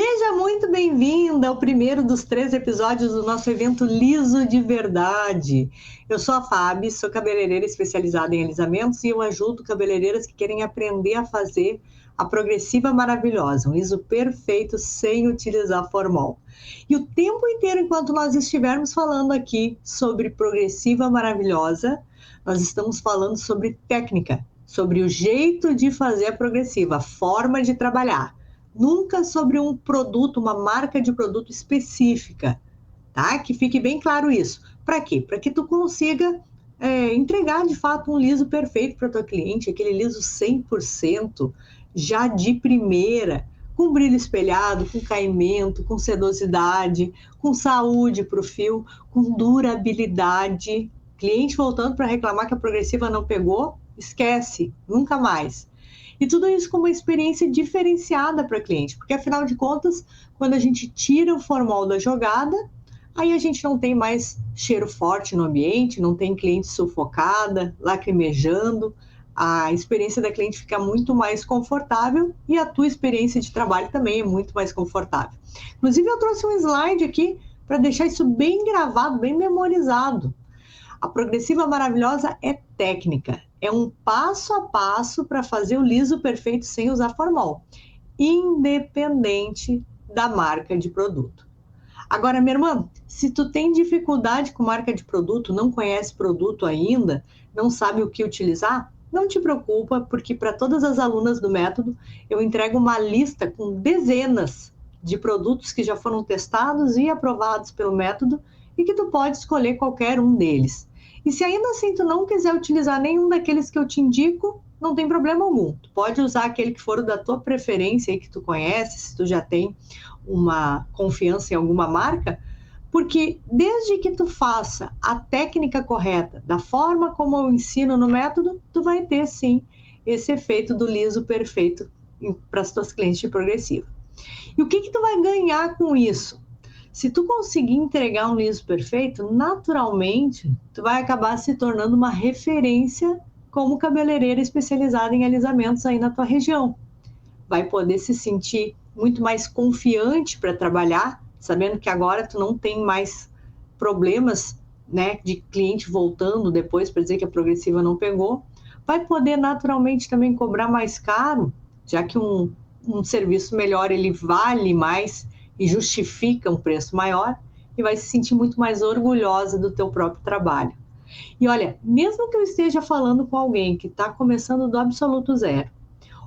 Seja muito bem-vinda ao primeiro dos 3 episódios do nosso evento Liso de Verdade. Eu sou a Fábio, sou cabeleireira especializada em alisamentos e eu ajudo cabeleireiras que querem aprender a fazer a progressiva maravilhosa, um liso perfeito sem utilizar formol. E o tempo inteiro, enquanto nós estivermos falando aqui sobre progressiva maravilhosa, nós estamos falando sobre técnica, sobre o jeito de fazer a progressiva, a forma de trabalhar. Nunca sobre um produto, uma marca de produto específica, tá? Que fique bem claro isso. Para quê? Para que tu consiga entregar de fato um liso perfeito para tua cliente, aquele liso 100%, já de primeira, com brilho espelhado, com caimento, com sedosidade, com saúde para o fio, com durabilidade. Cliente voltando para reclamar que a progressiva não pegou, esquece, nunca mais. E tudo isso com uma experiência diferenciada para cliente, porque afinal de contas, quando a gente tira o formol da jogada, aí a gente não tem mais cheiro forte no ambiente, não tem cliente sufocada, lacrimejando, a experiência da cliente fica muito mais confortável e a tua experiência de trabalho também é muito mais confortável. Inclusive, eu trouxe um slide aqui para deixar isso bem gravado, bem memorizado. A progressiva maravilhosa é técnica, é um passo a passo para fazer o liso perfeito sem usar formol, independente da marca de produto. Agora, minha irmã, se tu tem dificuldade com marca de produto, não conhece produto ainda, não sabe o que utilizar, não te preocupa, porque para todas as alunas do método, eu entrego uma lista com dezenas de produtos que já foram testados e aprovados pelo método e que tu pode escolher qualquer um deles. E se ainda assim tu não quiser utilizar nenhum daqueles que eu te indico, não tem problema algum. Tu pode usar aquele que for da tua preferência e que tu conhece, se tu já tem uma confiança em alguma marca, porque desde que tu faça a técnica correta, da forma como eu ensino no método, tu vai ter sim esse efeito do liso perfeito para as tuas clientes de progressiva. E o que tu vai ganhar com isso? Se tu conseguir entregar um liso perfeito, naturalmente, tu vai acabar se tornando uma referência como cabeleireira especializada em alisamentos aí na tua região. Vai poder se sentir muito mais confiante para trabalhar, sabendo que agora tu não tem mais problemas, né, de cliente voltando depois para dizer que a progressiva não pegou. Vai poder naturalmente também cobrar mais caro, já que um serviço melhor ele vale mais e justifica um preço maior, e vai se sentir muito mais orgulhosa do teu próprio trabalho. E olha, mesmo que eu esteja falando com alguém que está começando do absoluto zero,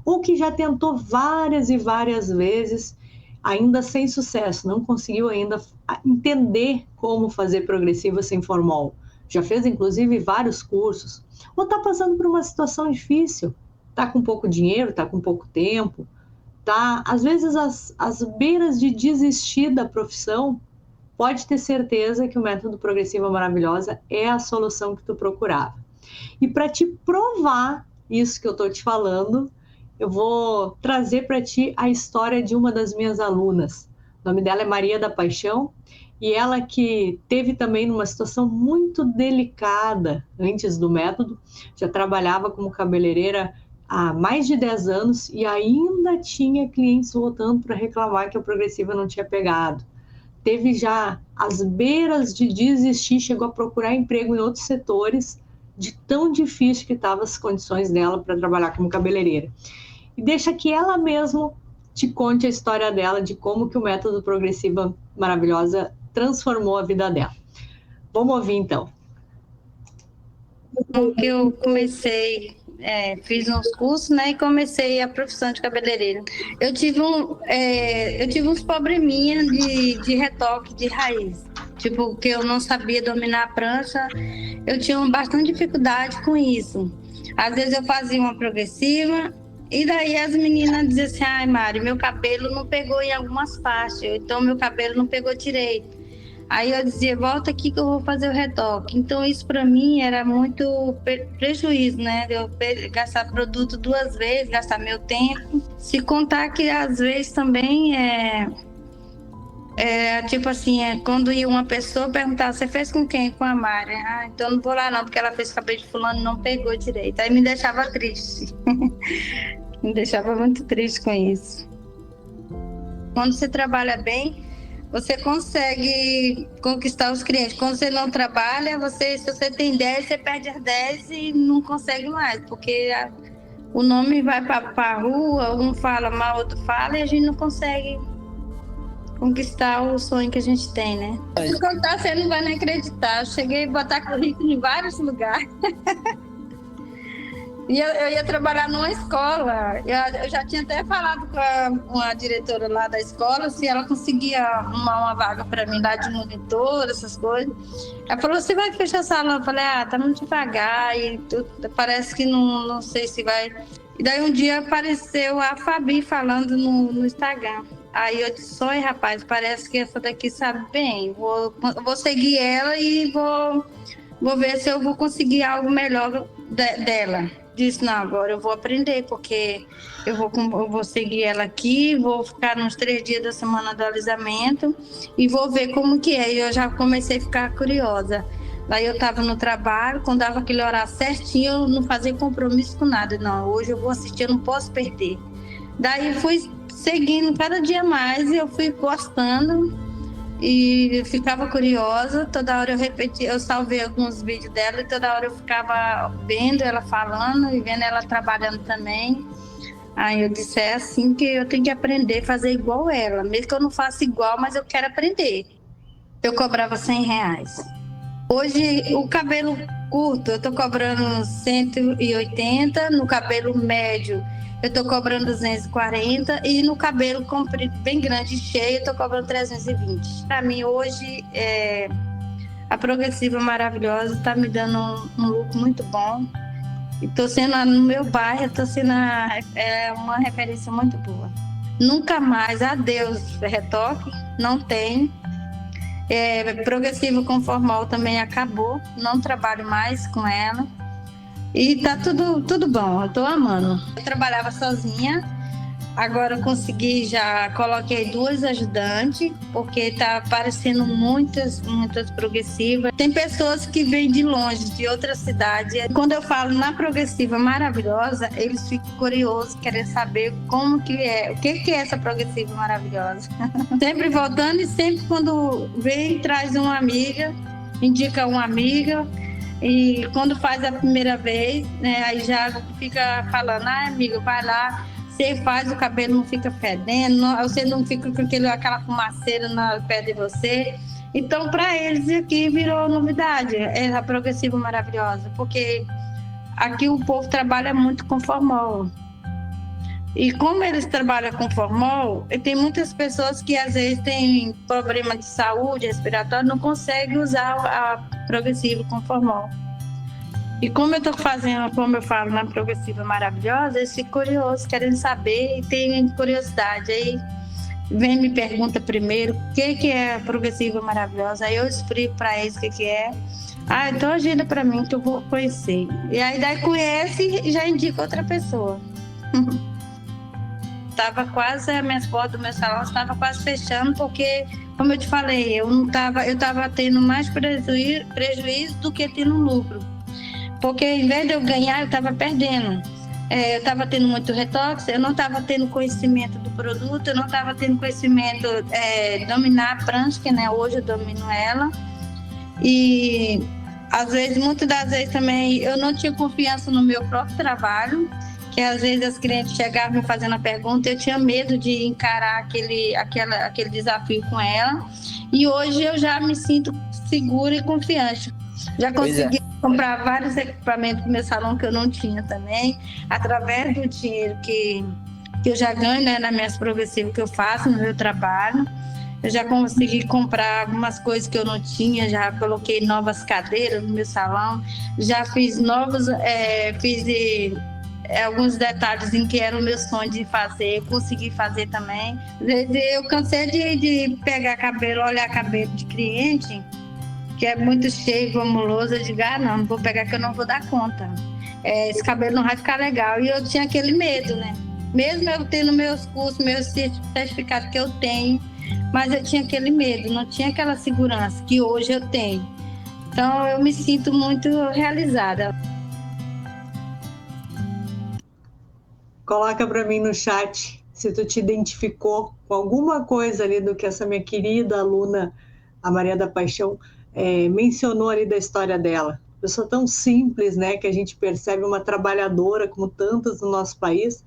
ou que já tentou várias e várias vezes, ainda sem sucesso, não conseguiu ainda entender como fazer progressiva sem formol, já fez inclusive vários cursos, ou está passando por uma situação difícil, está com pouco dinheiro, está com pouco tempo, tá, às vezes as beiras de desistir da profissão, pode ter certeza que o método Progressiva Maravilhosa é a solução que tu procurava. E para te provar isso que eu estou te falando, eu vou trazer para ti a história de uma das minhas alunas. O nome dela é Maria da Paixão, e ela que teve também numa situação muito delicada antes do método, já trabalhava como cabeleireira há mais de 10 anos e ainda tinha clientes voltando para reclamar que a progressiva não tinha pegado. Teve já as beiras de desistir, chegou a procurar emprego em outros setores, de tão difícil que estavam as condições dela para trabalhar como cabeleireira. E deixa que ela mesma te conte a história dela, de como que o método Progressiva Maravilhosa transformou a vida dela. Vamos ouvir então. Que eu comecei, fiz uns cursos, né, e comecei a profissão de cabeleireira. Eu tive uns probleminha de retoque de raiz, tipo, que eu não sabia dominar a prancha, eu tinha bastante dificuldade com isso. Às vezes eu fazia uma progressiva, e daí as meninas diziam assim, ai Mari, meu cabelo não pegou em algumas partes, então meu cabelo não pegou direito. Aí eu dizia, volta aqui que eu vou fazer o retoque. Então isso para mim era muito prejuízo, né? Eu gastar produto 2 vezes, gastar meu tempo. Se contar que às vezes também tipo assim, quando ia uma pessoa perguntar, você fez com quem? Com a Mari. Ah, então não vou lá não, porque ela fez com cabelo de fulano e não pegou direito. Aí me deixava triste. Me deixava muito triste com isso. Quando você trabalha bem, você consegue conquistar os clientes. Quando você não trabalha, se você tem 10, você perde as 10 e não consegue mais, porque o nome vai para a rua, um fala mal, outro fala, e a gente não consegue conquistar o sonho que a gente tem, né? Se contar, você não vai nem acreditar. Eu cheguei a botar currículo em vários lugares. E eu ia trabalhar numa escola. Eu já tinha até falado com a diretora lá da escola se ela conseguia arrumar uma vaga para mim lá de monitor, essas coisas. Ela falou: você vai fechar a sala? Eu falei: tá muito devagar e parece que não sei se vai. E daí um dia apareceu a Fabi falando no Instagram. Aí eu disse: oi, rapaz, parece que essa daqui sabe bem. Vou seguir ela e vou ver se eu vou conseguir algo melhor dela. Disse: não, agora eu vou aprender, porque eu vou seguir ela aqui, vou ficar nos 3 dias da semana do alisamento e vou ver como que é. E eu já comecei a ficar curiosa. Daí eu estava no trabalho, quando dava aquele horário certinho, eu não fazia compromisso com nada. Não, hoje eu vou assistir, eu não posso perder. Daí eu fui seguindo cada dia mais e eu fui gostando e ficava curiosa. Toda hora eu repetia, eu salvei alguns vídeos dela e toda hora eu ficava vendo ela falando e vendo ela trabalhando também. Aí eu disse: é assim que eu tenho que aprender a fazer igual ela, mesmo que eu não faça igual, mas eu quero aprender. Eu cobrava R$100. Hoje o cabelo curto eu tô cobrando 180, no cabelo médio eu tô cobrando 240 e no cabelo comprido, bem grande e cheio, eu tô cobrando 320. Para mim hoje a Progressiva Maravilhosa tá me dando um lucro muito bom. E tô sendo no meu bairro, tô sendo uma referência muito boa. Nunca mais, adeus retoque, não tem. Progressiva Conformal também acabou, não trabalho mais com ela. E tá tudo bom, eu tô amando. Eu trabalhava sozinha, agora eu consegui, já coloquei 2 ajudantes, porque tá aparecendo muitas progressivas. Tem pessoas que vêm de longe, de outra cidade. Quando eu falo na Progressiva Maravilhosa, eles ficam curiosos, querem saber como que é, o que é essa Progressiva Maravilhosa. Sempre voltando e sempre quando vem, traz uma amiga, indica uma amiga. E quando faz a primeira vez, né, aí já fica falando: amigo, vai lá, você faz, o cabelo não fica fedendo, você não fica com aquela fumaceira no pé de você. Então, para eles aqui virou novidade, é a Progressiva Maravilhosa, porque aqui o povo trabalha muito com formol. E como eles trabalham com formol, tem muitas pessoas que às vezes têm problema de saúde respiratória, não conseguem usar a Progressiva com formol. E como eu estou fazendo, como eu falo, na Progressiva Maravilhosa, eles ficam curiosos, querem saber e têm curiosidade. Aí vem me pergunta primeiro o que é a Progressiva Maravilhosa, aí eu explico para eles o que é. Então agenda para mim que eu vou conhecer. E aí daí conhece e já indica outra pessoa. Tava quase, as minhas portas do meu salão estava quase fechando, porque, como eu te falei, eu estava tendo mais prejuízo do que tendo lucro. Porque em vez de eu ganhar, eu estava perdendo. Eu estava tendo muito retox, eu não estava tendo conhecimento do produto, eu não estava tendo conhecimento, dominar a prancha, né? Hoje eu domino ela. E às vezes, muitas das vezes também, eu não tinha confiança no meu próprio trabalho, que às vezes as clientes chegavam me fazendo a pergunta, eu tinha medo de encarar aquele desafio com ela. E hoje eu já me sinto segura e confiante. Já consegui comprar vários equipamentos para o meu salão que eu não tinha também, através do dinheiro que eu já ganho, né, nas minhas progressivas que eu faço no meu trabalho. Eu já consegui comprar algumas coisas que eu não tinha, já coloquei novas cadeiras no meu salão, já fiz alguns detalhes em que era o meu sonho de fazer, consegui fazer também. Eu cansei de pegar cabelo, olhar cabelo de cliente, que é muito cheio, volumoso, eu digo: não vou pegar que eu não vou dar conta. Esse cabelo não vai ficar legal. E eu tinha aquele medo, né? Mesmo eu tendo meus cursos, meus certificados que eu tenho, mas eu tinha aquele medo, não tinha aquela segurança que hoje eu tenho. Então eu me sinto muito realizada. Coloca para mim no chat se tu te identificou com alguma coisa ali do que essa minha querida aluna, a Maria da Paixão, mencionou ali da história dela. Pessoa tão simples, né, que a gente percebe uma trabalhadora, como tantas no nosso país,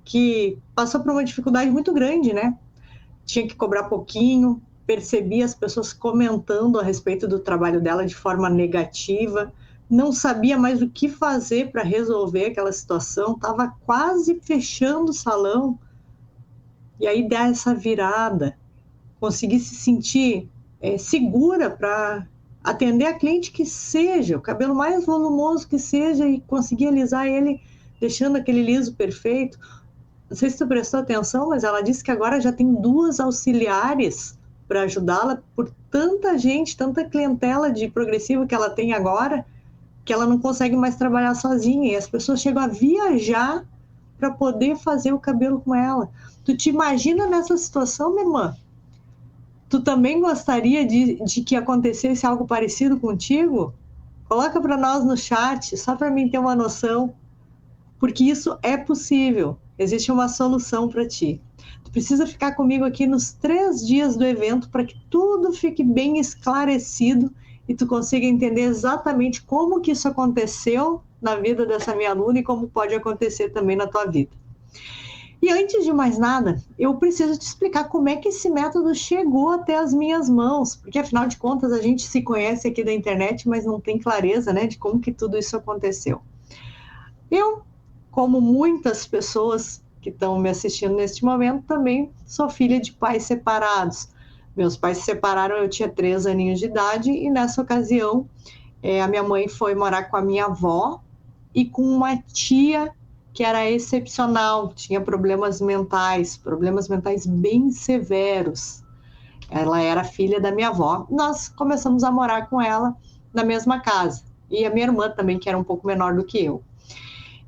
que passou por uma dificuldade muito grande, né? Tinha que cobrar pouquinho, percebia as pessoas comentando a respeito do trabalho dela de forma negativa, não sabia mais o que fazer para resolver aquela situação, estava quase fechando o salão, e aí dá essa virada, conseguir se sentir segura para atender a cliente que seja, o cabelo mais volumoso que seja, e conseguir alisar ele, deixando aquele liso perfeito. Não sei se tu prestou atenção, mas ela disse que agora já tem 2 auxiliares para ajudá-la, por tanta gente, tanta clientela de progressivo que ela tem agora, que ela não consegue mais trabalhar sozinha, e as pessoas chegam a viajar para poder fazer o cabelo com ela. Tu te imagina nessa situação, minha irmã? Tu também gostaria de que acontecesse algo parecido contigo? Coloca para nós no chat, só para mim ter uma noção, porque isso é possível. Existe uma solução para ti. Tu precisa ficar comigo aqui nos 3 dias do evento para que tudo fique bem esclarecido e tu consiga entender exatamente como que isso aconteceu na vida dessa minha aluna e como pode acontecer também na tua vida. E antes de mais nada, eu preciso te explicar como é que esse método chegou até as minhas mãos, porque afinal de contas a gente se conhece aqui da internet, mas não tem clareza, né, de como que tudo isso aconteceu. Eu, como muitas pessoas que estão me assistindo neste momento, também sou filha de pais separados. Meus pais se separaram, eu tinha 3 aninhos de idade, e nessa ocasião a minha mãe foi morar com a minha avó e com uma tia que era excepcional, tinha problemas mentais bem severos. Ela era filha da minha avó. Nós começamos a morar com ela na mesma casa. E a minha irmã também, que era um pouco menor do que eu.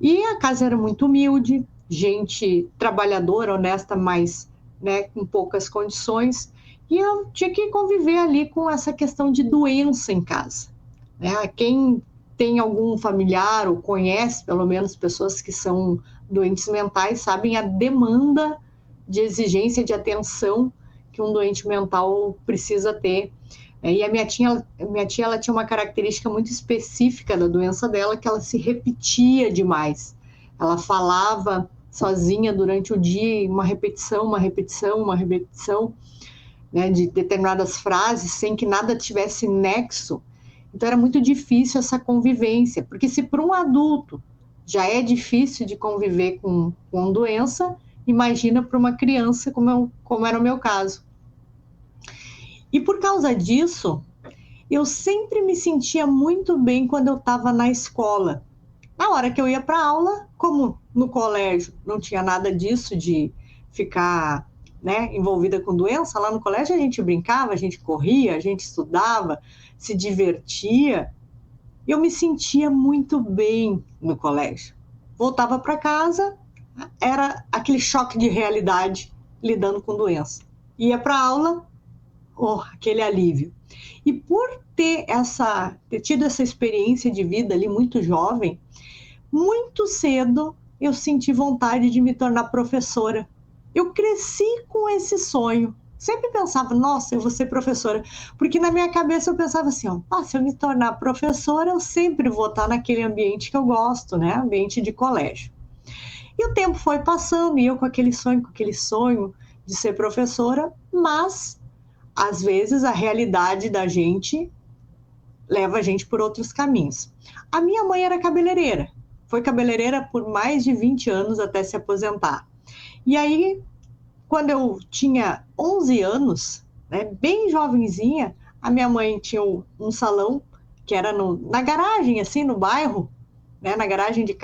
E a casa era muito humilde, gente trabalhadora, honesta, mas né, com poucas condições. E eu tinha que conviver ali com essa questão de doença em casa. Né? Quem tem algum familiar ou conhece, pelo menos, pessoas que são doentes mentais, sabem a demanda de exigência de atenção que um doente mental precisa ter. E a minha tia ela tinha uma característica muito específica da doença dela, que ela se repetia demais. Ela falava sozinha durante o dia, uma repetição, né, de determinadas frases, sem que nada tivesse nexo. Então era muito difícil essa convivência, porque se para um adulto já é difícil de conviver com doença, imagina para uma criança, como era o meu caso. E por causa disso, eu sempre me sentia muito bem quando eu estava na escola. Na hora que eu ia para aula, como no colégio não tinha nada disso de ficar envolvida com doença, lá no colégio a gente brincava, a gente corria, a gente estudava, se divertia. Eu me sentia muito bem no colégio. Voltava para casa, era aquele choque de realidade lidando com doença. Ia para aula, aquele alívio. E por ter tido essa experiência de vida ali muito jovem, muito cedo eu senti vontade de me tornar professora. Eu cresci com esse sonho. Sempre pensava, nossa, eu vou ser professora. Porque na minha cabeça eu pensava assim, se eu me tornar professora, eu sempre vou estar naquele ambiente que eu gosto, né? Ambiente de colégio. E o tempo foi passando e eu com aquele sonho de ser professora, mas às vezes a realidade da gente leva a gente por outros caminhos. A minha mãe era cabeleireira. Foi cabeleireira por mais de 20 anos até se aposentar. E aí, quando eu tinha 11 anos, bem jovenzinha, a minha mãe tinha um salão que era na garagem, assim, no bairro, na garagem de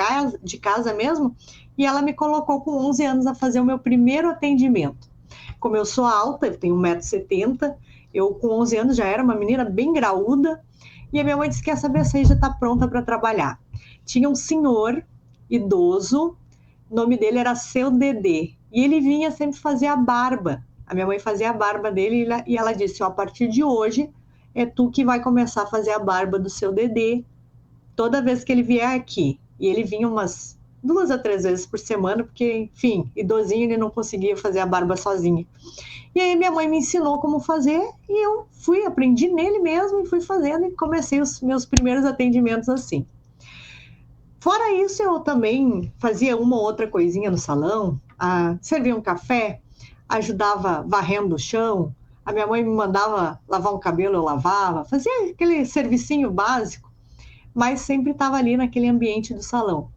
casa mesmo, e ela me colocou com 11 anos a fazer o meu primeiro atendimento. Como eu sou alta, eu tenho 1,70 m, eu com 11 anos já era uma menina bem graúda, e a minha mãe disse, quer saber, você já está pronta para trabalhar. Tinha um senhor idoso, o nome dele era Seu Dedê, e ele vinha sempre fazer a barba. A minha mãe fazia a barba dele e ela disse, a partir de hoje é tu que vai começar a fazer a barba do Seu Dedê toda vez que ele vier aqui. E ele vinha umas 2 a 3 vezes por semana, porque, enfim, idosinho, ele não conseguia fazer a barba sozinho. E aí minha mãe me ensinou como fazer e eu aprendi nele mesmo e fui fazendo e comecei os meus primeiros atendimentos assim. Fora isso, eu também fazia uma ou outra coisinha no salão, servia um café, ajudava varrendo o chão, a minha mãe me mandava lavar um cabelo, eu lavava, fazia aquele servicinho básico, mas sempre estava ali naquele ambiente do salão.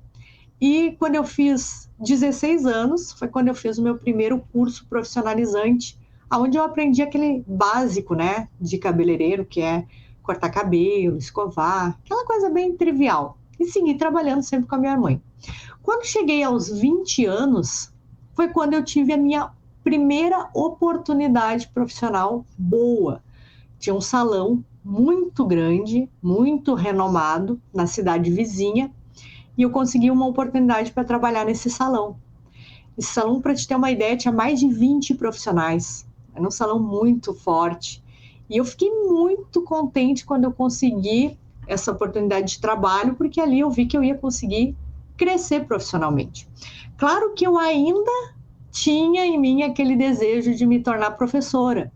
E quando eu fiz 16 anos, foi quando eu fiz o meu primeiro curso profissionalizante, onde eu aprendi aquele básico, né, de cabeleireiro, que é cortar cabelo, escovar, aquela coisa bem trivial. E segui trabalhando sempre com a minha mãe. Quando cheguei aos 20 anos, foi quando eu tive a minha primeira oportunidade profissional boa. Tinha um salão muito grande, muito renomado, na cidade vizinha, e eu consegui uma oportunidade para trabalhar nesse salão. Esse salão, para te ter uma ideia, tinha mais de 20 profissionais. Era um salão muito forte. E eu fiquei muito contente quando eu consegui essa oportunidade de trabalho, porque ali eu vi que eu ia conseguir crescer profissionalmente. Claro que eu ainda tinha em mim aquele desejo de me tornar professora,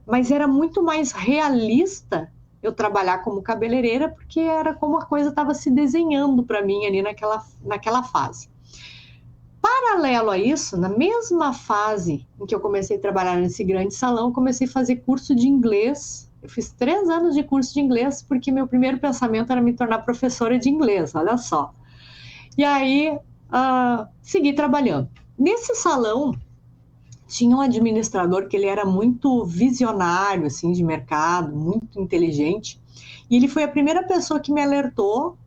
mas era muito mais realista eu trabalhar como cabeleireira, porque era como a coisa estava se desenhando para mim ali naquela fase. Paralelo a isso, na mesma fase em que eu comecei a trabalhar nesse grande salão, comecei a fazer curso de inglês. Eu fiz 3 anos de curso de inglês, porque meu primeiro pensamento era me tornar professora de inglês, olha só. E aí, segui trabalhando. Nesse salão, tinha um administrador que ele era muito visionário, assim, de mercado, muito inteligente. E ele foi a primeira pessoa que me alertou,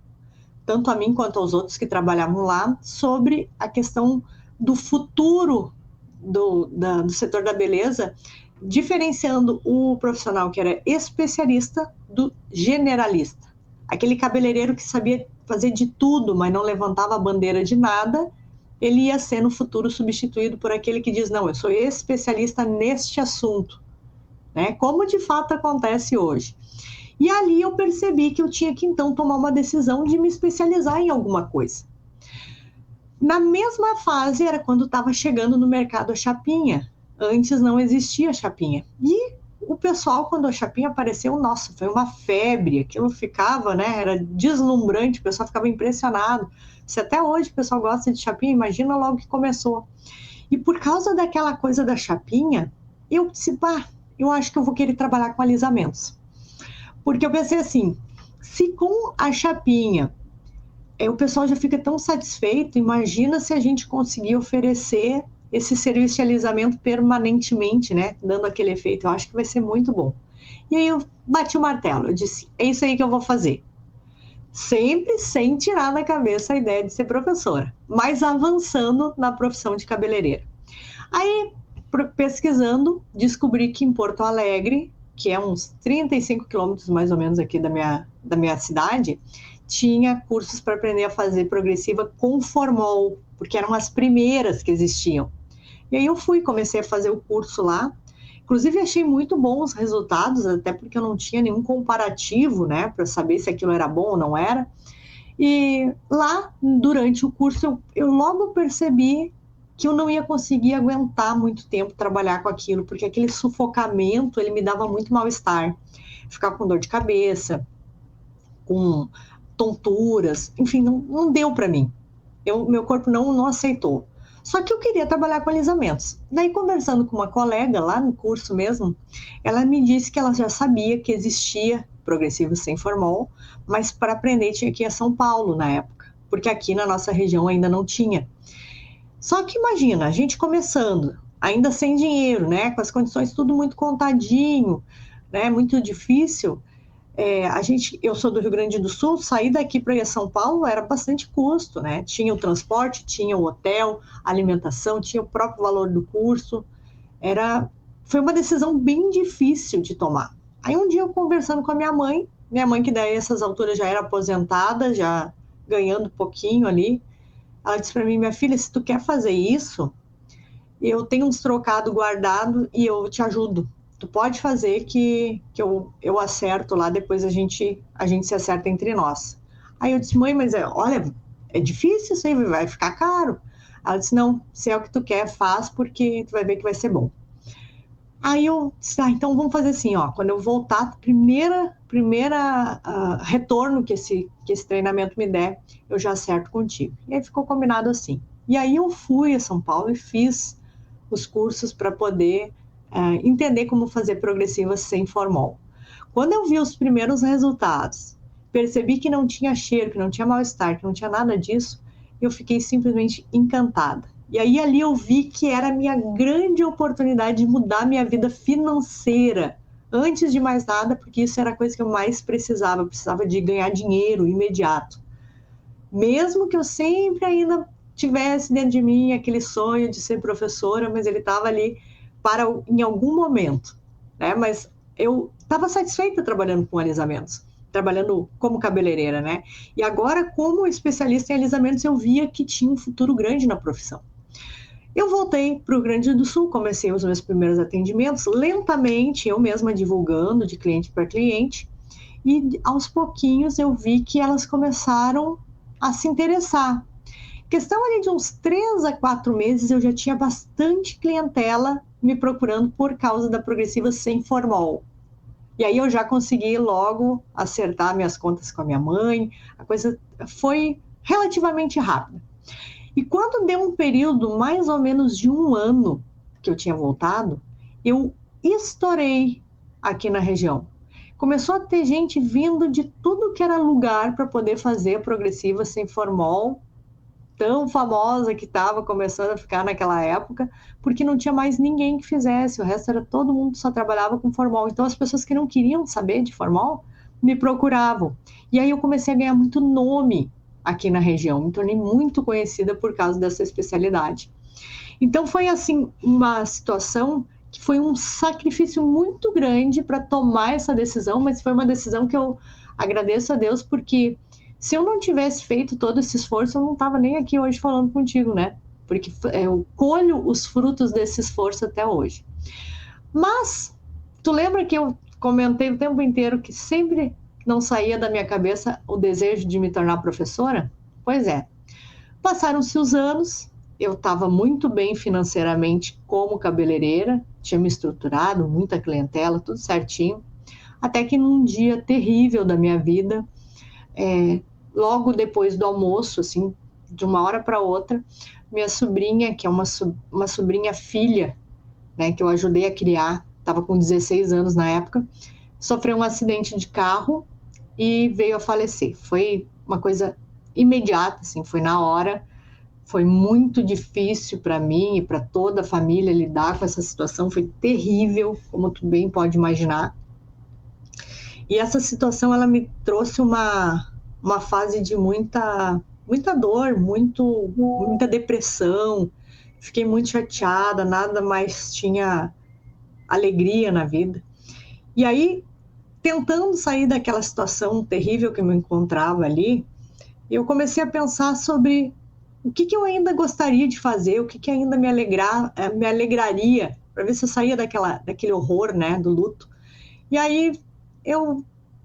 tanto a mim quanto aos outros que trabalhavam lá, sobre a questão do futuro do setor da beleza, diferenciando o profissional que era especialista do generalista. Aquele cabeleireiro que sabia fazer de tudo, mas não levantava a bandeira de nada, ele ia ser no futuro substituído por aquele que diz, não, eu sou especialista neste assunto, né? Como de fato acontece hoje. E ali eu percebi que eu tinha que então tomar uma decisão de me especializar em alguma coisa. Na mesma fase era quando estava chegando no mercado a chapinha. Antes não existia chapinha. E o pessoal, quando a chapinha apareceu, nossa, foi uma febre. Aquilo ficava, né? Era deslumbrante, o pessoal ficava impressionado. Se até hoje o pessoal gosta de chapinha, imagina logo que começou. E por causa daquela coisa da chapinha, eu disse, eu acho que eu vou querer trabalhar com alisamentos. Porque eu pensei assim, se com a chapinha o pessoal já fica tão satisfeito, imagina se a gente conseguir oferecer esse serviço de alisamento permanentemente, né? Dando aquele efeito, eu acho que vai ser muito bom. E aí eu bati o martelo, eu disse, é isso aí que eu vou fazer. Sempre sem tirar da cabeça a ideia de ser professora, mas avançando na profissão de cabeleireira. Aí, pesquisando, descobri que em Porto Alegre, que é uns 35 quilômetros mais ou menos aqui da minha cidade, tinha cursos para aprender a fazer progressiva com formol, porque eram as primeiras que existiam. E aí eu comecei a fazer o curso lá. Inclusive, achei muito bons os resultados, até porque eu não tinha nenhum comparativo, né, para saber se aquilo era bom ou não era. E lá, durante o curso, eu logo percebi que eu não ia conseguir aguentar muito tempo trabalhar com aquilo, porque aquele sufocamento, ele me dava muito mal-estar. Ficava com dor de cabeça, com tonturas, enfim, não deu para mim. Meu corpo não aceitou. Só que eu queria trabalhar com alisamentos. Daí, conversando com uma colega lá no curso mesmo, ela me disse que ela já sabia que existia progressivo sem formol, mas para aprender tinha que ir a São Paulo na época, porque aqui na nossa região ainda não tinha. Só que imagina, a gente começando, ainda sem dinheiro, né, com as condições tudo muito contadinho, né, muito difícil. Eu sou do Rio Grande do Sul, sair daqui para ir a São Paulo era bastante custo, né? Tinha o transporte, tinha o hotel, alimentação, tinha o próprio valor do curso. Foi uma decisão bem difícil de tomar. Aí um dia eu conversando com a minha mãe que daí essas alturas já era aposentada, já ganhando pouquinho ali, ela disse para mim, minha filha, se tu quer fazer isso, eu tenho uns trocados guardados e eu te ajudo. Tu pode fazer que eu acerto lá, depois a gente se acerta entre nós. Aí eu disse, mãe, mas olha, é difícil isso aí, vai ficar caro. Ela disse, não, se é o que tu quer, faz, porque tu vai ver que vai ser bom. Aí eu disse, então vamos fazer assim, ó, quando eu voltar, primeira retorno que esse treinamento me der, eu já acerto contigo. E aí ficou combinado assim. E aí eu fui a São Paulo e fiz os cursos para poder entender como fazer progressivas sem formol. Quando eu vi os primeiros resultados, percebi que não tinha cheiro, que não tinha mal-estar, que não tinha nada disso, eu fiquei simplesmente encantada. E aí ali eu vi que era a minha grande oportunidade de mudar minha vida financeira. Antes de mais nada, porque isso era a coisa que eu mais precisava. Eu precisava de ganhar dinheiro imediato. Mesmo que eu sempre ainda tivesse dentro de mim aquele sonho de ser professora, mas ele estava ali em algum momento, né? Mas eu estava satisfeita trabalhando com alisamentos, trabalhando como cabeleireira, né? E agora, como especialista em alisamentos, eu via que tinha um futuro grande na profissão. Eu voltei para o Rio Grande do Sul, comecei os meus primeiros atendimentos, lentamente, eu mesma divulgando de cliente para cliente, e aos pouquinhos eu vi que elas começaram a se interessar. Questão ali de uns 3 a 4 meses, eu já tinha bastante clientela me procurando por causa da progressiva sem formol. E aí eu já consegui logo acertar minhas contas com a minha mãe, a coisa foi relativamente rápida. E quando deu um período mais ou menos de 1 ano que eu tinha voltado, eu estourei aqui na região. Começou a ter gente vindo de tudo que era lugar para poder fazer a progressiva sem formol, tão famosa que estava começando a ficar naquela época, porque não tinha mais ninguém que fizesse, o resto era todo mundo só trabalhava com formol. Então as pessoas que não queriam saber de formol me procuravam. E aí eu comecei a ganhar muito nome aqui na região, me tornei muito conhecida por causa dessa especialidade. Então foi assim uma situação que foi um sacrifício muito grande para tomar essa decisão, mas foi uma decisão que eu agradeço a Deus, porque se eu não tivesse feito todo esse esforço, eu não estava nem aqui hoje falando contigo, né? Porque eu colho os frutos desse esforço até hoje. Mas tu lembra que eu comentei o tempo inteiro que sempre não saía da minha cabeça o desejo de me tornar professora? Pois é, passaram-se os anos, eu estava muito bem financeiramente como cabeleireira, tinha me estruturado, muita clientela, tudo certinho, até que num dia terrível da minha vida, logo depois do almoço, assim, de uma hora para outra, minha sobrinha, que é uma sobrinha filha, né, que eu ajudei a criar, estava com 16 anos na época, sofreu um acidente de carro e veio a falecer. Foi uma coisa imediata, assim, foi na hora. Foi muito difícil para mim e para toda a família lidar com essa situação, foi terrível, como tu bem pode imaginar. E essa situação, ela me trouxe uma fase de muita dor, muita depressão, fiquei muito chateada, nada mais tinha alegria na vida. E aí, tentando sair daquela situação terrível que eu me encontrava ali, eu comecei a pensar sobre o que eu ainda gostaria de fazer, o que ainda me alegraria, para ver se eu saía daquele horror, né, do luto. E aí eu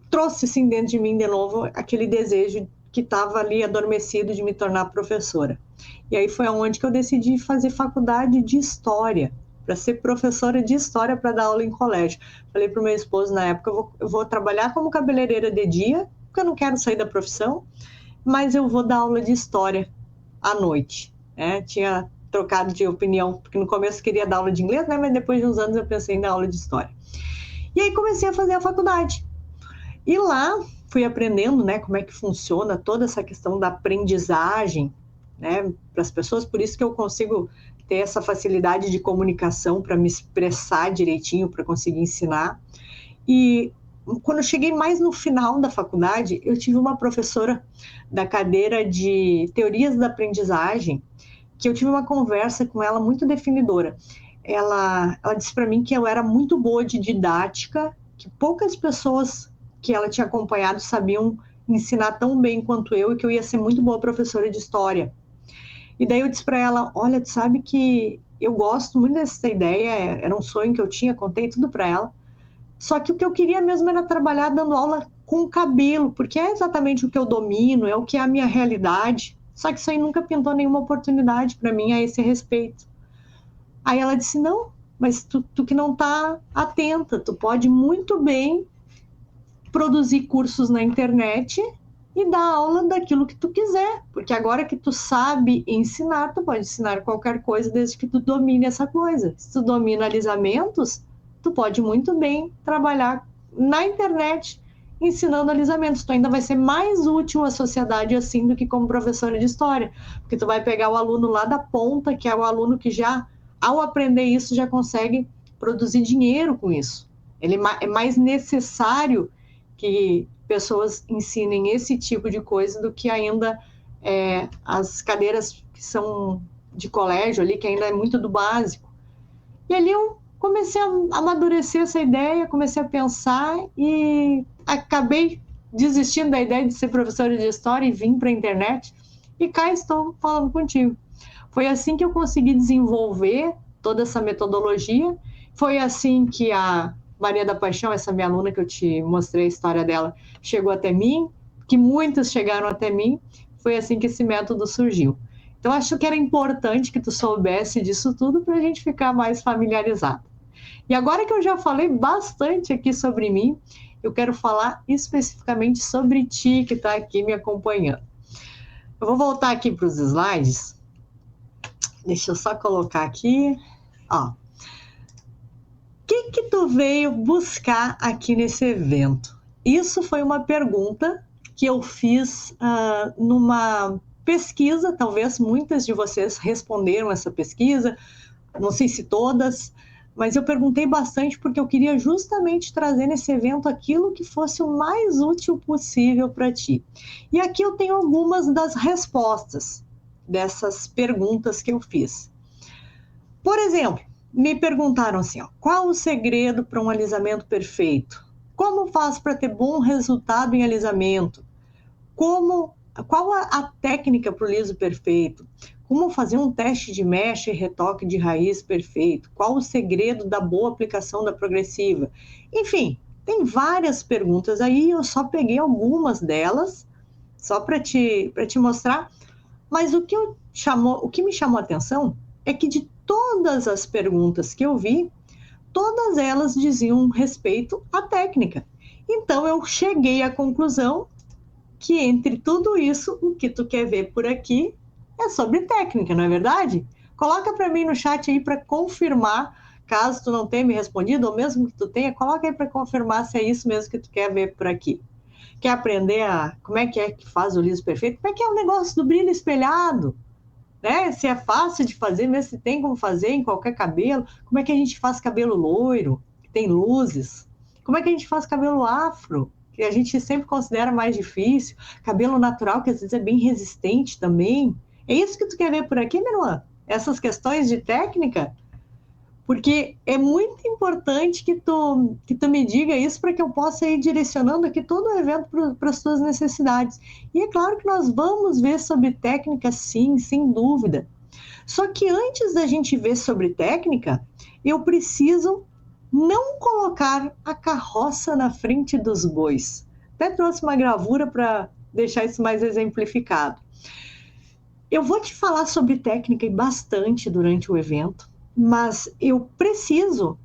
trouxe assim dentro de mim de novo aquele desejo que estava ali adormecido de me tornar professora. E aí foi onde que eu decidi fazer faculdade de História, para ser professora de História para dar aula em colégio. Falei para o meu esposo na época, eu vou trabalhar como cabeleireira de dia, porque eu não quero sair da profissão, mas eu vou dar aula de História à noite. Né? Tinha trocado de opinião, porque no começo eu queria dar aula de inglês, né? Mas depois de uns anos eu pensei em dar aula de História. E aí comecei a fazer a faculdade. E lá fui aprendendo, né, como é que funciona toda essa questão da aprendizagem, né, para as pessoas, por isso que eu consigo ter essa facilidade de comunicação para me expressar direitinho, para conseguir ensinar. E quando eu cheguei mais no final da faculdade, eu tive uma professora da cadeira de Teorias da Aprendizagem, que eu tive uma conversa com ela muito definidora. Ela disse para mim que eu era muito boa de didática, que poucas pessoas que ela tinha acompanhado sabiam ensinar tão bem quanto eu, e que eu ia ser muito boa professora de História. E daí eu disse para ela, olha, tu sabe que eu gosto muito dessa ideia, era um sonho que eu tinha, contei tudo para ela, só que o que eu queria mesmo era trabalhar dando aula com cabelo, porque é exatamente o que eu domino, é o que é a minha realidade. Só que isso aí nunca pintou nenhuma oportunidade para mim a esse respeito. Aí ela disse, não, mas tu que não está atenta, tu pode muito bem produzir cursos na internet e dar aula daquilo que tu quiser, porque agora que tu sabe ensinar, tu pode ensinar qualquer coisa desde que tu domine essa coisa. Se tu domina alisamentos, tu pode muito bem trabalhar na internet ensinando alisamentos. Tu ainda vai ser mais útil à sociedade assim do que como professora de história, porque tu vai pegar o aluno lá da ponta, que é o aluno que já, ao aprender isso, já consegue produzir dinheiro com isso. Ele é mais necessário que pessoas ensinem esse tipo de coisa do que ainda as cadeiras que são de colégio ali, que ainda é muito do básico. E ali eu comecei a amadurecer essa ideia, comecei a pensar e acabei desistindo da ideia de ser professora de história e vim para a internet e cá estou falando contigo. Foi assim que eu consegui desenvolver toda essa metodologia, foi assim que a Maria da Paixão, essa minha aluna que eu te mostrei a história dela, chegou até mim, que muitos chegaram até mim, foi assim que esse método surgiu. Então, acho que era importante que tu soubesse disso tudo para a gente ficar mais familiarizado. E agora que eu já falei bastante aqui sobre mim, eu quero falar especificamente sobre ti que está aqui me acompanhando. Eu vou voltar aqui para os slides. Deixa eu só colocar aqui. Ó. O que tu veio buscar aqui nesse evento? Isso foi uma pergunta que eu fiz numa pesquisa, talvez muitas de vocês responderam essa pesquisa, não sei se todas, mas eu perguntei bastante porque eu queria justamente trazer nesse evento aquilo que fosse o mais útil possível para ti. E aqui eu tenho algumas das respostas dessas perguntas que eu fiz. Por exemplo, me perguntaram assim, ó, qual o segredo para um alisamento perfeito? Como faz para ter bom resultado em alisamento? Qual a técnica para o liso perfeito? Como fazer um teste de mecha e retoque de raiz perfeito? Qual o segredo da boa aplicação da progressiva? Enfim, tem várias perguntas aí, eu só peguei algumas delas, só para te mostrar, mas o que me chamou a atenção é que de todas as perguntas que eu vi, todas elas diziam respeito à técnica. Então, eu cheguei à conclusão que entre tudo isso, o que tu quer ver por aqui é sobre técnica, não é verdade? Coloca para mim no chat aí para confirmar, caso tu não tenha me respondido, ou mesmo que tu tenha, coloca aí para confirmar se é isso mesmo que tu quer ver por aqui. Quer aprender como é que faz o liso perfeito? Como é que é o negócio do brilho espelhado? Né? Se é fácil de fazer, mesmo se tem como fazer em qualquer cabelo, como é que a gente faz cabelo loiro, que tem luzes? Como é que a gente faz cabelo afro, que a gente sempre considera mais difícil? Cabelo natural, que às vezes é bem resistente também. É isso que tu quer ver por aqui, minha irmã? Essas questões de técnica? Porque é muito importante que tu me diga isso para que eu possa ir direcionando aqui todo o evento para as tuas necessidades. E é claro que nós vamos ver sobre técnica, sim, sem dúvida. Só que antes da gente ver sobre técnica, eu preciso não colocar a carroça na frente dos bois. Até trouxe uma gravura para deixar isso mais exemplificado. Eu vou te falar sobre técnica e bastante durante o evento, mas eu preciso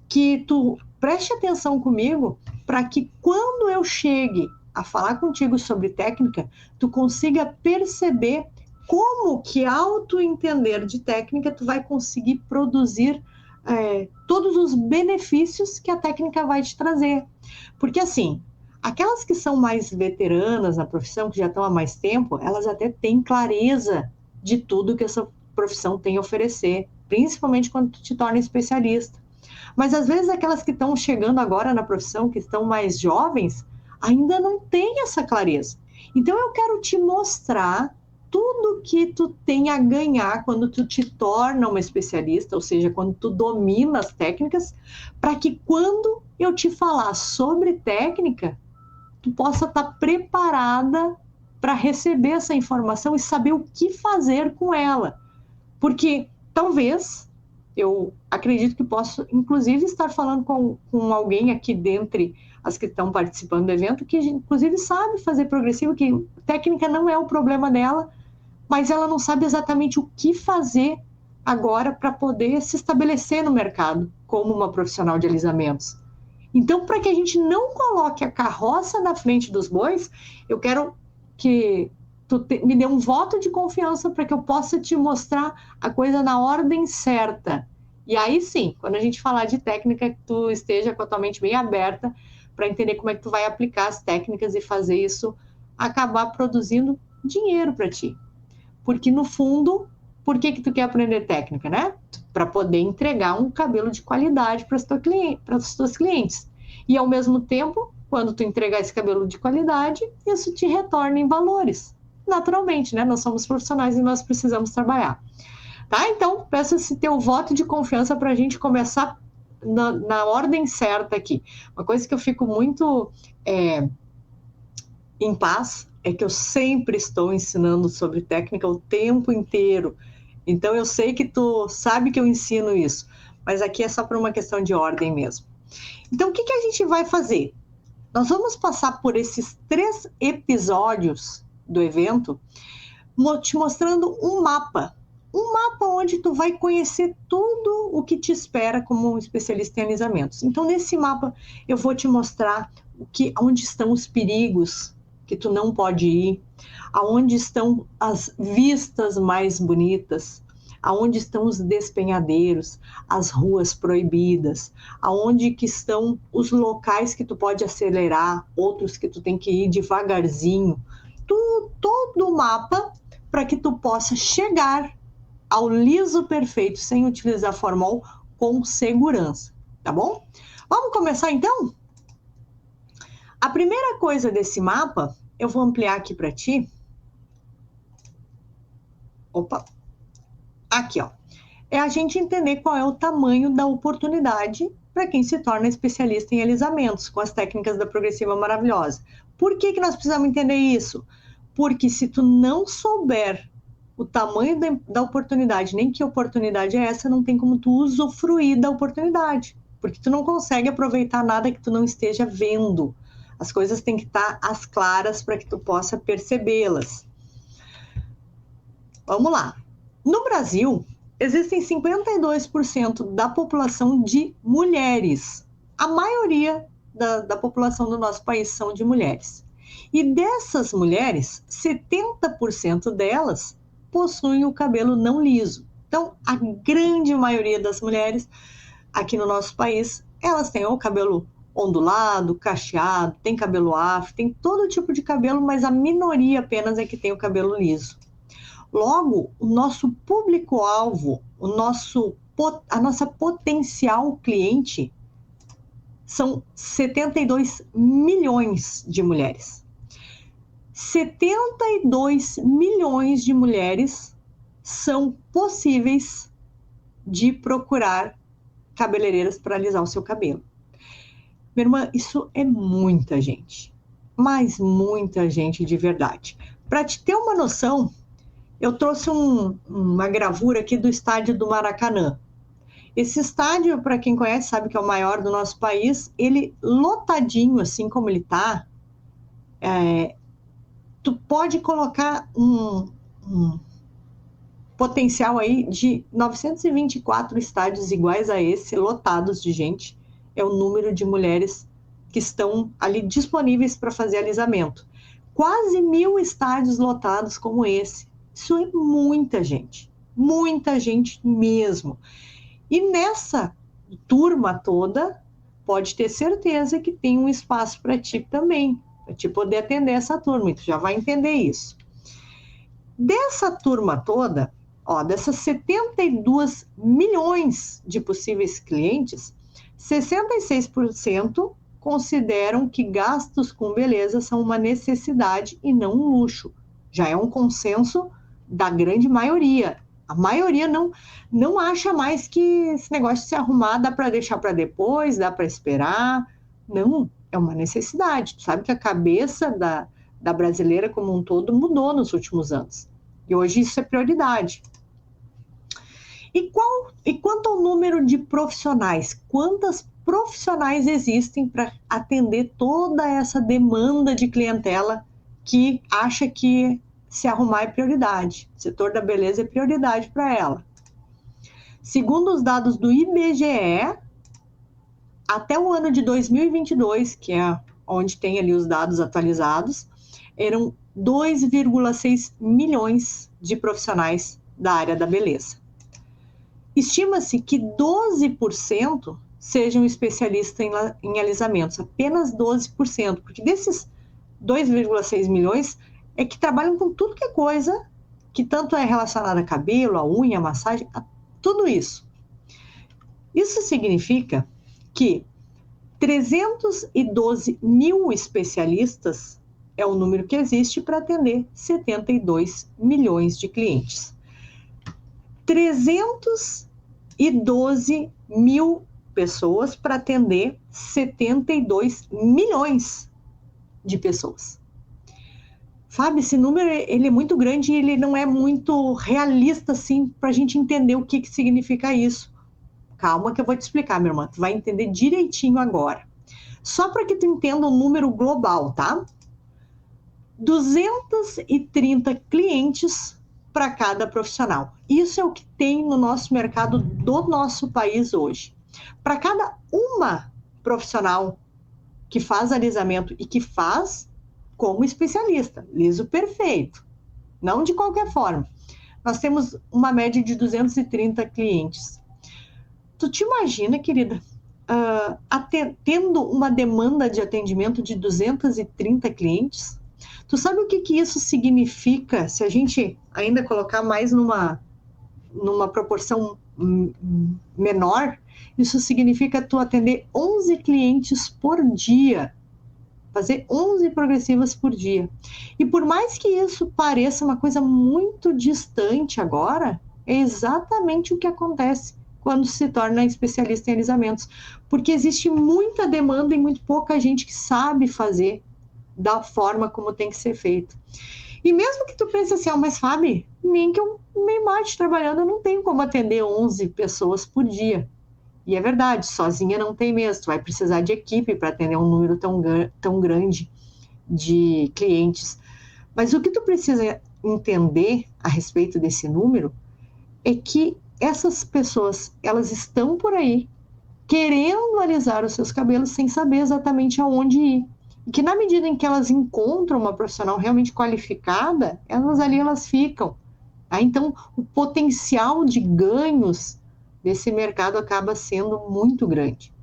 que tu preste atenção comigo para que quando eu chegue a falar contigo sobre técnica, tu consiga perceber como que ao tu entender de técnica, tu vai conseguir produzir todos os benefícios que a técnica vai te trazer. Porque assim, aquelas que são mais veteranas na profissão, que já estão há mais tempo, elas até têm clareza de tudo que essa profissão tem a oferecer, principalmente quando tu te torna especialista. Mas às vezes aquelas que estão chegando agora na profissão, que estão mais jovens, ainda não têm essa clareza. Então eu quero te mostrar tudo que tu tem a ganhar quando tu te torna uma especialista, ou seja, quando tu domina as técnicas, para que quando eu te falar sobre técnica, tu possa estar preparada para receber essa informação e saber o que fazer com ela. Porque talvez, eu acredito que posso, inclusive, estar falando com alguém aqui dentre as que estão participando do evento, que inclusive sabe fazer progressivo, que técnica não é o problema dela, mas ela não sabe exatamente o que fazer agora para poder se estabelecer no mercado como uma profissional de alisamentos. Então, para que a gente não coloque a carroça na frente dos bois, eu quero que me dê um voto de confiança para que eu possa te mostrar a coisa na ordem certa. E aí sim, quando a gente falar de técnica, que tu esteja com a tua mente bem aberta para entender como é que tu vai aplicar as técnicas e fazer isso acabar produzindo dinheiro para ti. Porque no fundo, por que tu quer aprender técnica, né? Para poder entregar um cabelo de qualidade para os teus clientes. E ao mesmo tempo, quando tu entregar esse cabelo de qualidade, isso te retorna em valores. Naturalmente, né? Nós somos profissionais e nós precisamos trabalhar. Tá? Então, peço esse teu voto de confiança para a gente começar na ordem certa aqui. Uma coisa que eu fico muito em paz é que eu sempre estou ensinando sobre técnica o tempo inteiro. Então, eu sei que tu sabe que eu ensino isso, mas aqui é só por uma questão de ordem mesmo. Então, o que a gente vai fazer? Nós vamos passar por esses 3 episódios do evento, te mostrando um mapa onde tu vai conhecer tudo o que te espera como um especialista em alisamentos. Então, nesse mapa, eu vou te mostrar onde estão os perigos que tu não pode ir, aonde estão as vistas mais bonitas, aonde estão os despenhadeiros, as ruas proibidas, aonde que estão os locais que tu pode acelerar, outros que tu tem que ir devagarzinho. Todo o mapa para que tu possa chegar ao liso perfeito sem utilizar formol com segurança, tá bom? Vamos começar então? A primeira coisa desse mapa, eu vou ampliar aqui para ti. Opa! Aqui, ó. É a gente entender qual é o tamanho da oportunidade para quem se torna especialista em alisamentos com as técnicas da Progressiva Maravilhosa. Por que nós precisamos entender isso? Porque se tu não souber o tamanho da oportunidade, nem que oportunidade é essa, não tem como tu usufruir da oportunidade, porque tu não consegue aproveitar nada que tu não esteja vendo. As coisas têm que estar às claras para que tu possa percebê-las. Vamos lá. No Brasil, existem 52% da população de mulheres. A maioria da população do nosso país são de mulheres. E dessas mulheres, 70% delas possuem o cabelo não liso. Então, a grande maioria das mulheres aqui no nosso país, elas têm o cabelo ondulado, cacheado, tem cabelo afro, tem todo tipo de cabelo, mas a minoria apenas é que tem o cabelo liso. Logo, o nosso público-alvo, a nossa potencial cliente são 72 milhões de mulheres. 72 milhões de mulheres são possíveis de procurar cabeleireiras para alisar o seu cabelo. Minha irmã, isso é muita gente, mas muita gente de verdade. Para te ter uma noção, eu trouxe uma gravura aqui do estádio do Maracanã. Esse estádio, para quem conhece, sabe que é o maior do nosso país, ele lotadinho, assim como ele está, tu pode colocar um potencial aí de 924 estádios iguais a esse, lotados de gente. É o número de mulheres que estão ali disponíveis para fazer alisamento. Quase 1.000 estádios lotados como esse. Isso é muita gente mesmo. E nessa turma toda, pode ter certeza que tem um espaço para ti também, para te poder atender essa turma, e tu já vai entender isso. Dessa turma toda, dessas 72 milhões de possíveis clientes, 66% consideram que gastos com beleza são uma necessidade e não um luxo. Já é um consenso da grande maioria. A maioria não acha mais que esse negócio de se arrumar dá para deixar para depois, dá para esperar. Não, é uma necessidade. Tu sabe que a cabeça da brasileira como um todo mudou nos últimos anos. E hoje isso é prioridade. E quanto ao número de profissionais? Quantas profissionais existem para atender toda essa demanda de clientela que acha que se arrumar é prioridade. O setor da beleza é prioridade para ela. Segundo os dados do IBGE, até o ano de 2022, que é onde tem ali os dados atualizados, eram 2,6 milhões de profissionais da área da beleza. Estima-se que 12% sejam especialistas em alisamentos, apenas 12%, porque desses 2,6 milhões é que trabalham com tudo que é coisa que tanto é relacionada a cabelo, a unha, a massagem, a tudo isso. Isso significa que 312 mil especialistas é o número que existe para atender 72 milhões de clientes. 312 mil pessoas para atender 72 milhões de pessoas. Fábio, esse número ele é muito grande e ele não é muito realista assim para a gente entender o que significa isso. Calma que eu vou te explicar, minha irmã. Tu vai entender direitinho agora. Só para que tu entenda o número global, tá? 230 clientes para cada profissional. Isso é o que tem no nosso mercado do nosso país hoje. Para cada uma profissional que faz alisamento e que faz como especialista, liso perfeito, não de qualquer forma. Nós temos uma média de 230 clientes. Tu te imagina, querida, tendo uma demanda de atendimento de 230 clientes? Tu sabe o que isso significa se a gente ainda colocar mais numa proporção menor? Isso significa tu atender 11 clientes por dia, fazer 11 progressivas por dia. E por mais que isso pareça uma coisa muito distante agora, é exatamente o que acontece quando se torna especialista em alisamentos, porque existe muita demanda e muito pouca gente que sabe fazer da forma como tem que ser feito. E mesmo que tu pense assim, mas Fábio, nem que eu me mate trabalhando, eu não tenho como atender 11 pessoas por dia. E é verdade, sozinha não tem mesmo, tu vai precisar de equipe para atender um número tão grande de clientes. Mas o que tu precisa entender a respeito desse número é que essas pessoas, elas estão por aí querendo alisar os seus cabelos sem saber exatamente aonde ir. E que na medida em que elas encontram uma profissional realmente qualificada, elas ficam. Então, o potencial de ganhos desse mercado acaba sendo muito grande.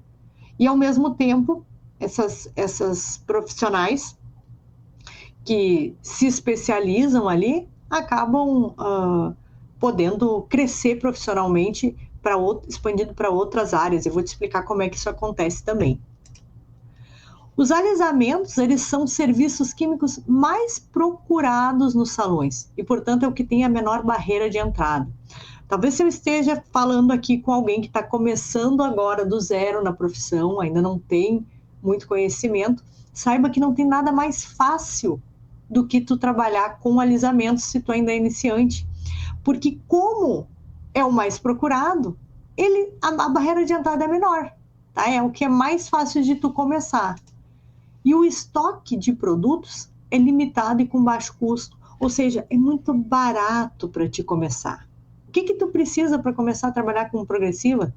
E, ao mesmo tempo, essas profissionais que se especializam ali acabam podendo crescer profissionalmente, expandindo para outras áreas. Eu vou te explicar como é que isso acontece também. Os alisamentos, eles são serviços químicos mais procurados nos salões e, portanto, é o que tem a menor barreira de entrada. Talvez se eu esteja falando aqui com alguém que está começando agora do zero na profissão, ainda não tem muito conhecimento, saiba que não tem nada mais fácil do que tu trabalhar com alisamentos se tu ainda é iniciante. Porque como é o mais procurado, a barreira de entrada é menor, tá? É o que é mais fácil de tu começar. E o estoque de produtos é limitado e com baixo custo, ou seja, é muito barato para te começar. O que tu precisa para começar a trabalhar com progressiva?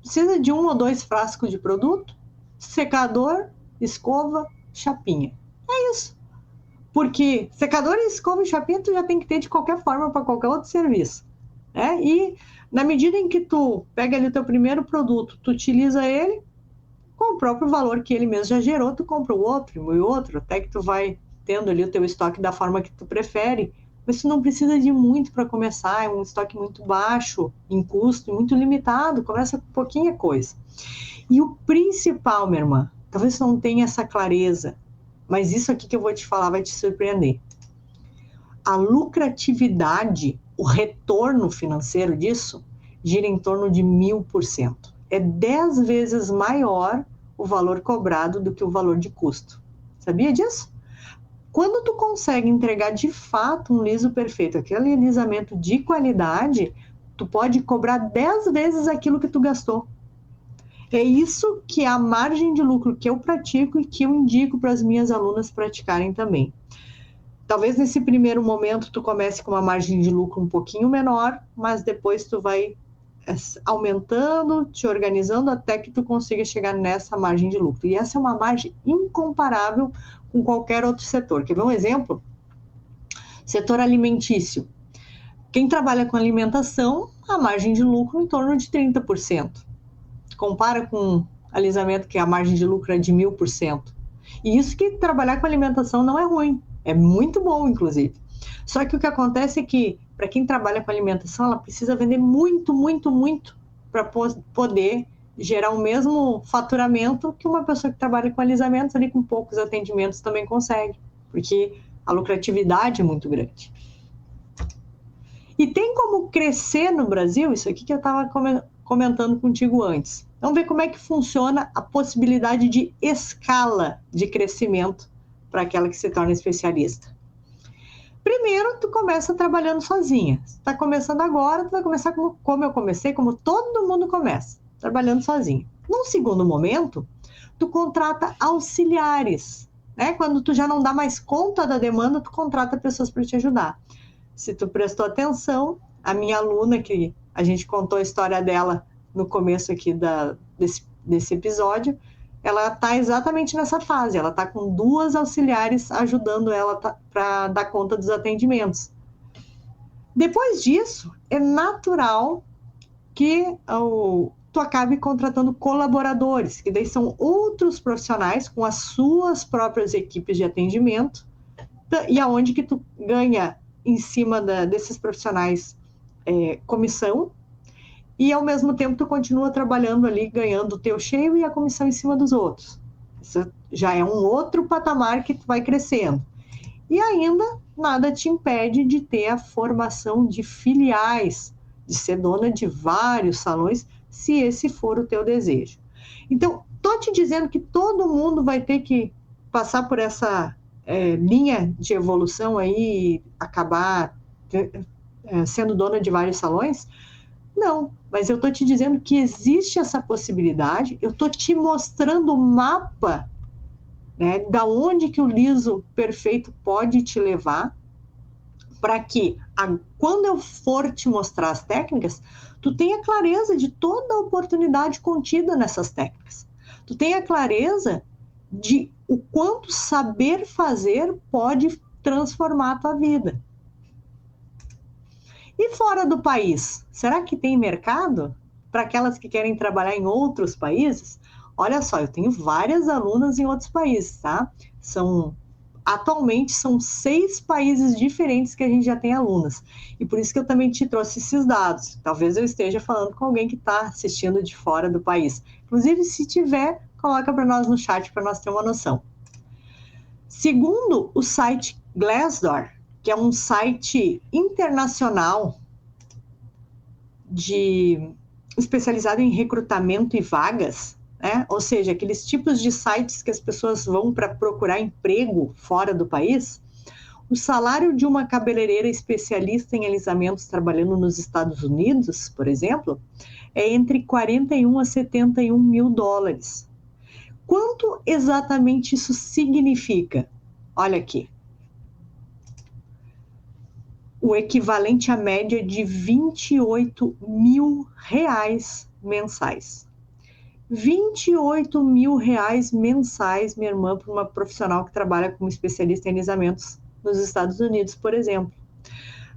Precisa de 1 ou 2 frascos de produto, secador, escova, chapinha. É isso. Porque secador, escova e chapinha tu já tem que ter de qualquer forma para qualquer outro serviço. Né? E na medida em que tu pega ali o teu primeiro produto, tu utiliza ele, com o próprio valor que ele mesmo já gerou, tu compra o outro e outro, até que tu vai tendo ali o teu estoque da forma que tu prefere, mas tu não precisa de muito para começar, é um estoque muito baixo em custo e muito limitado, começa com pouquinha coisa. E o principal, minha irmã, talvez tu não tenha essa clareza, mas isso aqui que eu vou te falar vai te surpreender. A lucratividade, o retorno financeiro disso, gira em torno de 1000%. É 10 vezes maior o valor cobrado do que o valor de custo. Sabia disso? Quando tu consegue entregar de fato um liso perfeito, aquele alisamento de qualidade, tu pode cobrar 10 vezes aquilo que tu gastou. É isso que é a margem de lucro que eu pratico e que eu indico para as minhas alunas praticarem também. talvez nesse primeiro momento tu comece com uma margem de lucro um pouquinho menor, mas depois tu vai aumentando, te organizando até que tu consiga chegar nessa margem de lucro. E essa é uma margem incomparável com qualquer outro setor. Quer ver um exemplo? Setor alimentício. Quem trabalha com alimentação, a margem de lucro em torno de 30%. Compara com alisamento, que a margem de lucro é de 1000%. E isso que trabalhar com alimentação não é ruim, é muito bom, inclusive. Só que o que acontece é que, para quem trabalha com alimentação, ela precisa vender muito, muito, muito para poder gerar o mesmo faturamento que uma pessoa que trabalha com alisamento, ali com poucos atendimentos, também consegue, porque a lucratividade é muito grande. E tem como crescer no Brasil, isso aqui que eu estava comentando contigo antes. Vamos ver como é que funciona a possibilidade de escala de crescimento para aquela que se torna especialista. Primeiro, tu começa trabalhando sozinha. Se está começando agora, tu vai começar como eu comecei, como todo mundo começa, trabalhando sozinha. Num segundo momento, tu contrata auxiliares, né? Quando tu já não dá mais conta da demanda, tu contrata pessoas para te ajudar. Se tu prestou atenção, a minha aluna, que a gente contou a história dela no começo aqui desse episódio, ela está exatamente nessa fase, ela está com 2 auxiliares ajudando ela para dar conta dos atendimentos. Depois disso, é natural que tu acabe contratando colaboradores, que daí são outros profissionais com as suas próprias equipes de atendimento, e aonde que tu ganha em cima desses profissionais comissão, e ao mesmo tempo tu continua trabalhando ali, ganhando o teu cheio e a comissão em cima dos outros. Isso já é um outro patamar que tu vai crescendo. E ainda nada te impede de ter a formação de filiais, de ser dona de vários salões, se esse for o teu desejo. Então, tô te dizendo que todo mundo vai ter que passar por essa linha de evolução aí e acabar sendo dona de vários salões? Não, mas eu estou te dizendo que existe essa possibilidade, eu estou te mostrando o mapa, né, da onde que o liso perfeito pode te levar, para que, quando eu for te mostrar as técnicas, tu tenha clareza de toda a oportunidade contida nessas técnicas. Tu tenha clareza de o quanto saber fazer pode transformar a tua vida. E fora do país, será que tem mercado para aquelas que querem trabalhar em outros países? Olha só, eu tenho várias alunas em outros países, tá? Atualmente são 6 países diferentes que a gente já tem alunas. E por isso que eu também te trouxe esses dados. Talvez eu esteja falando com alguém que está assistindo de fora do país. Inclusive, se tiver, coloca para nós no chat para nós ter uma noção. Segundo o site Glassdoor, que é um site internacional especializado em recrutamento e vagas, né? Ou seja, aqueles tipos de sites que as pessoas vão para procurar emprego fora do país. O salário de uma cabeleireira especialista em alisamentos trabalhando nos Estados Unidos, por exemplo, é entre 41 a 71 mil dólares. Quanto exatamente isso significa? Olha aqui. O equivalente à média de 28 mil reais mensais. 28 mil reais mensais, minha irmã, para uma profissional que trabalha como especialista em alisamentos nos Estados Unidos, por exemplo.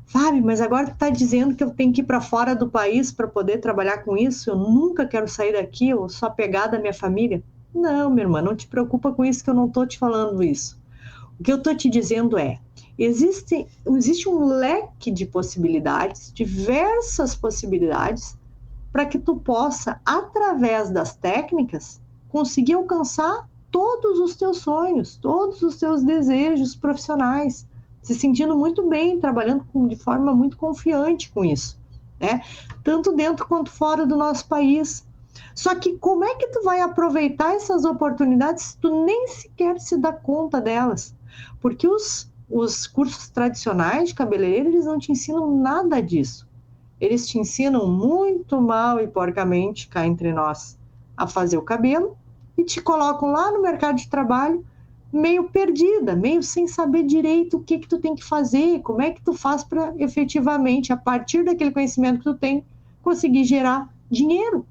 Fábio, mas agora tu está dizendo que eu tenho que ir para fora do país para poder trabalhar com isso? Eu nunca quero sair daqui, eu sou apegada à minha família. Não, minha irmã, não te preocupa com isso, que eu não estou te falando isso. O que eu estou te dizendo é, existe um leque de possibilidades, diversas possibilidades, para que tu possa, através das técnicas, conseguir alcançar todos os teus sonhos, todos os teus desejos profissionais, se sentindo muito bem, trabalhando de forma muito confiante com isso, né? Tanto dentro quanto fora do nosso país. Só que como é que tu vai aproveitar essas oportunidades se tu nem sequer se dá conta delas? Porque os cursos tradicionais de cabeleireiro, eles não te ensinam nada disso. Eles te ensinam muito mal e porcamente, cá entre nós, a fazer o cabelo e te colocam lá no mercado de trabalho meio perdida, meio sem saber direito o que tu tem que fazer, como é que tu faz para efetivamente, a partir daquele conhecimento que tu tem, conseguir gerar dinheiro.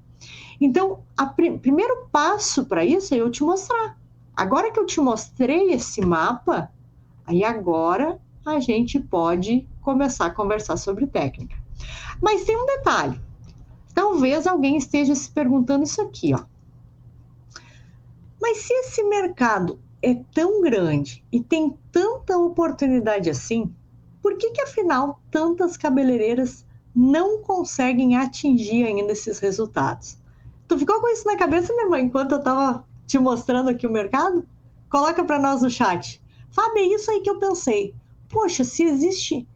Então, o primeiro passo para isso é eu te mostrar. Agora que eu te mostrei esse mapa, aí agora a gente pode começar a conversar sobre técnica. Mas tem um detalhe. Talvez alguém esteja se perguntando isso aqui, ó. Mas se esse mercado é tão grande e tem tanta oportunidade assim, por que afinal tantas cabeleireiras não conseguem atingir ainda esses resultados? Tu ficou com isso na cabeça, minha irmã, enquanto eu estava te mostrando aqui o mercado? Coloca para nós no chat. Fábio, é isso aí que eu pensei. Poxa, se existe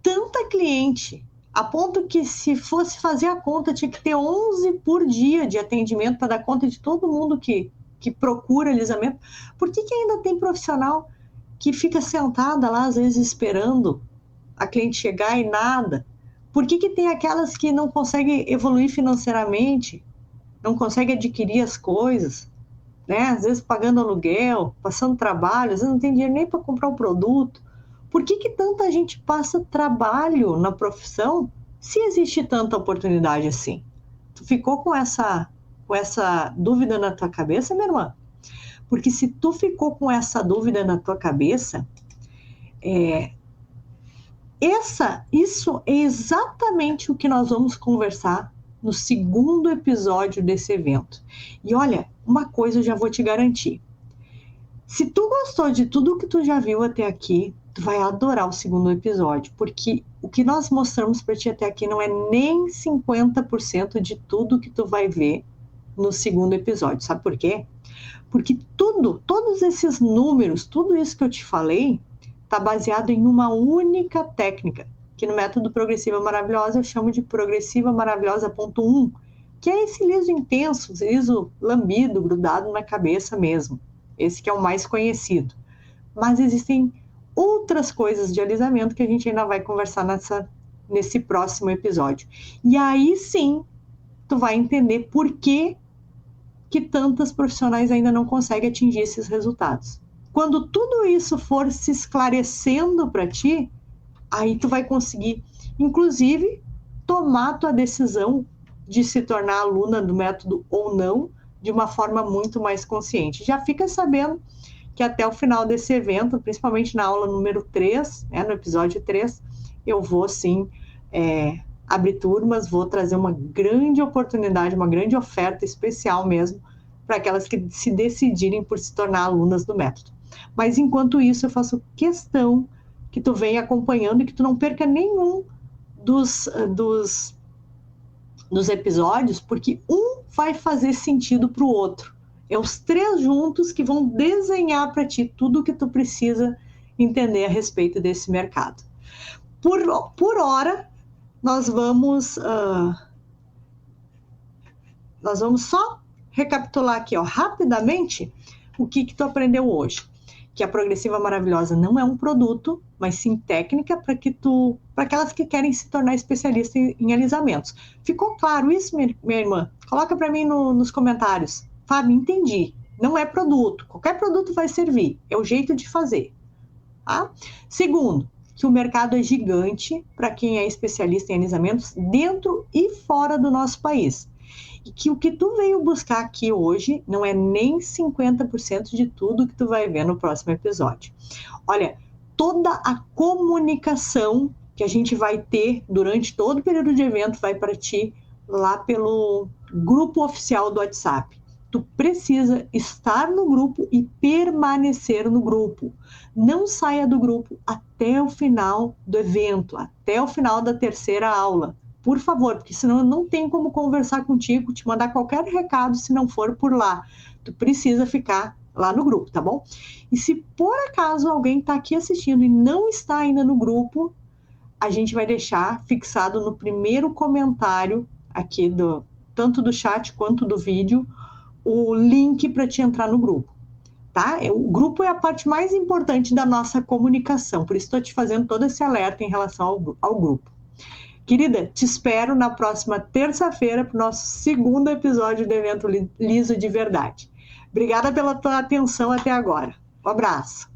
tanta cliente, a ponto que se fosse fazer a conta, tinha que ter 11 por dia de atendimento para dar conta de todo mundo que procura alisamento. Por que ainda tem profissional que fica sentada lá, às vezes, esperando a cliente chegar e nada? Por que tem aquelas que não conseguem evoluir financeiramente, não conseguem adquirir as coisas, né? Às vezes pagando aluguel, passando trabalho, às vezes não tem dinheiro nem para comprar o produto. Por que tanta gente passa trabalho na profissão se existe tanta oportunidade assim? Tu ficou com essa dúvida na tua cabeça, minha irmã? Porque se tu ficou com essa dúvida na tua cabeça, isso é exatamente o que nós vamos conversar no segundo episódio desse evento. E olha, uma coisa eu já vou te garantir. Se tu gostou de tudo que tu já viu até aqui, tu vai adorar o segundo episódio, porque o que nós mostramos para ti até aqui não é nem 50% de tudo que tu vai ver no segundo episódio. Sabe por quê? Porque todos esses números, tudo isso que eu te falei, está baseado em uma única técnica, que no método Progressiva Maravilhosa eu chamo de Progressiva Maravilhosa ponto 1, que é esse liso intenso, liso lambido, grudado na cabeça mesmo. Esse que é o mais conhecido. Mas existem outras coisas de alisamento que a gente ainda vai conversar nesse próximo episódio. E aí sim, tu vai entender por que tantas profissionais ainda não conseguem atingir esses resultados. Quando tudo isso for se esclarecendo para ti, aí tu vai conseguir, inclusive, tomar tua decisão de se tornar aluna do método ou não, de uma forma muito mais consciente. Já fica sabendo que até o final desse evento, principalmente na aula número 3, no episódio 3, eu vou sim abrir turmas, vou trazer uma grande oportunidade, uma grande oferta especial mesmo, para aquelas que se decidirem por se tornar alunas do método. Mas enquanto isso, eu faço questão que tu venha acompanhando e que tu não perca nenhum dos episódios, porque um vai fazer sentido para o outro. É os 3 juntos que vão desenhar para ti tudo o que tu precisa entender a respeito desse mercado. Por hora, nós vamos só recapitular aqui, rapidamente, o que tu aprendeu hoje. Que a Progressiva Maravilhosa não é um produto, mas sim técnica para aquelas que querem se tornar especialistas em alisamentos. Ficou claro isso, minha irmã? Coloca para mim nos comentários. Fábio, entendi. Não é produto. Qualquer produto vai servir. É o jeito de fazer. Tá? Segundo, que o mercado é gigante para quem é especialista em alisamentos dentro e fora do nosso país. E que o que tu veio buscar aqui hoje não é nem 50% de tudo que tu vai ver no próximo episódio. Olha, toda a comunicação que a gente vai ter durante todo o período de evento vai para ti lá pelo grupo oficial do WhatsApp. Tu precisa estar no grupo e permanecer no grupo. Não saia do grupo até o final do evento, até o final da 3ª aula. Por favor, porque senão eu não tenho como conversar contigo, te mandar qualquer recado se não for por lá. Tu precisa ficar lá no grupo, tá bom? E se por acaso alguém está aqui assistindo e não está ainda no grupo, a gente vai deixar fixado no primeiro comentário aqui, tanto do chat quanto do vídeo, o link para te entrar no grupo, tá? O grupo é a parte mais importante da nossa comunicação, por isso estou te fazendo todo esse alerta em relação ao grupo. Querida, te espero na próxima terça-feira para o nosso segundo episódio do evento Liso de Verdade. Obrigada pela tua atenção até agora. Um abraço.